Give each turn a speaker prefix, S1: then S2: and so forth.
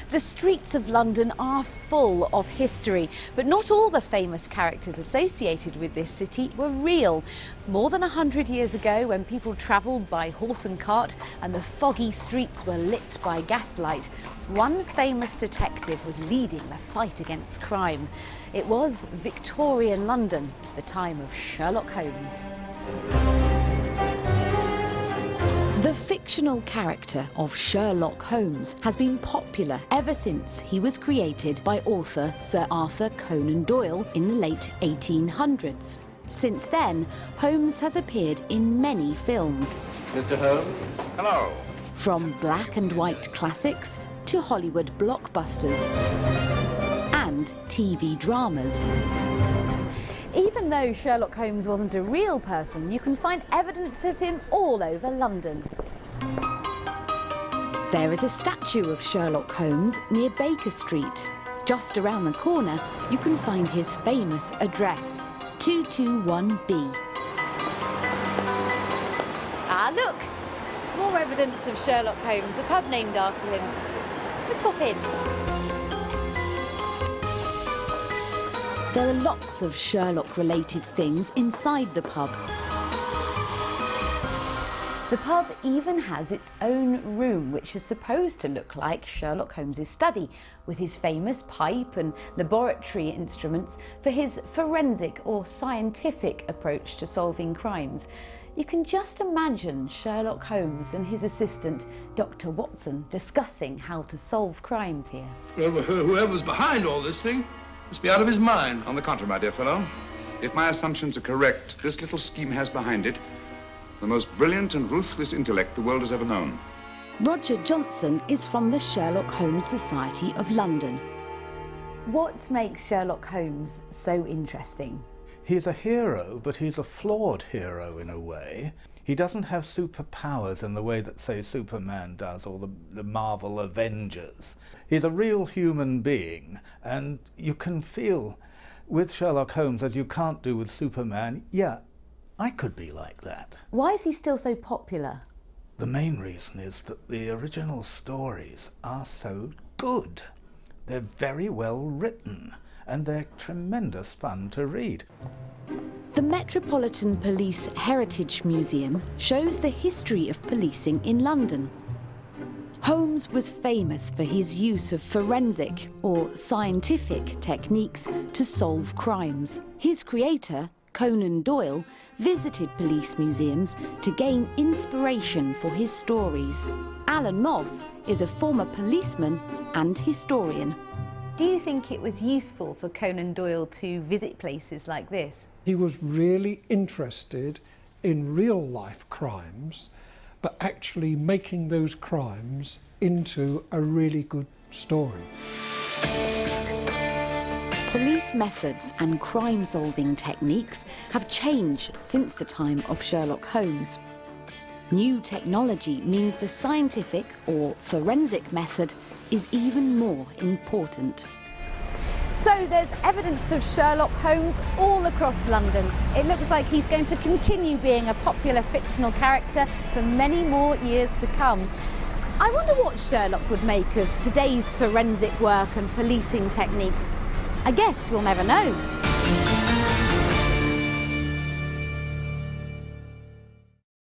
S1: The streets of London are full of history, but not all the famous characters associated with this city were real. More than 100 years ago, when people travelled by horse and cart and the foggy streets were lit by gaslight, one famous detective was leading the fight against crime. It was Victorian London, the time of Sherlock Holmes. The fictional character of Sherlock Holmes has been popular ever since he was created by author Sir Arthur Conan Doyle in the late 1800s. Since then, Holmes has appeared in many films.
S2: Mr. Holmes? Hello.
S1: From black and white classics to Hollywood blockbusters and TV dramas. Even though Sherlock Holmes wasn't a real person, you can find evidence of him all over London. There is a statue of Sherlock Holmes near Baker Street. Just around the corner, you can find his famous address, 221B. Ah, look! More evidence of Sherlock Holmes, a pub named after him. Let's pop in. There are lots of Sherlock-related things inside the pub. The pub even has its own room, which is supposed to look like Sherlock Holmes' study, with his famous pipe and laboratory instruments for his forensic or scientific approach to solving crimes. You can just imagine Sherlock Holmes and his assistant, Dr. Watson, discussing how to solve crimes here.
S3: Well, whoever's behind all this thing must be out of his mind.
S2: On the contrary, my dear fellow, if my assumptions are correct, this little scheme has behind it the most brilliant and ruthless intellect the world has ever known.
S1: Roger Johnson is from the Sherlock Holmes Society of London. What makes Sherlock Holmes so interesting?
S4: He's a hero, but he's a flawed hero in a way. He doesn't have superpowers in the way that, say, Superman does, or the Marvel Avengers. He's a real human being, and you can feel with Sherlock Holmes, as you can't do with Superman, yeah, I could be like that.
S1: Why is he still so popular?
S4: The main reason is that the original stories are so good. They're very well written, and they're tremendous fun to read.
S1: The Metropolitan Police Heritage Museum shows the history of policing in London. Holmes was famous for his use of forensic or scientific techniques to solve crimes. His creator, Conan Doyle, visited police museums to gain inspiration for his stories. Alan Moss is a former policeman and historian. Do you think it was useful for Conan Doyle to visit places like this?
S5: He was really interested in real-life crimes, but actually making those crimes into a really good story.
S1: Police methods and crime-solving techniques have changed since the time of Sherlock Holmes. New technology means the scientific or forensic method is even more important. So there's evidence of Sherlock Holmes all across London. It looks like he's going to continue being a popular fictional character for many more years to come. I wonder what Sherlock would make of today's forensic work and policing techniques. I guess we'll never know.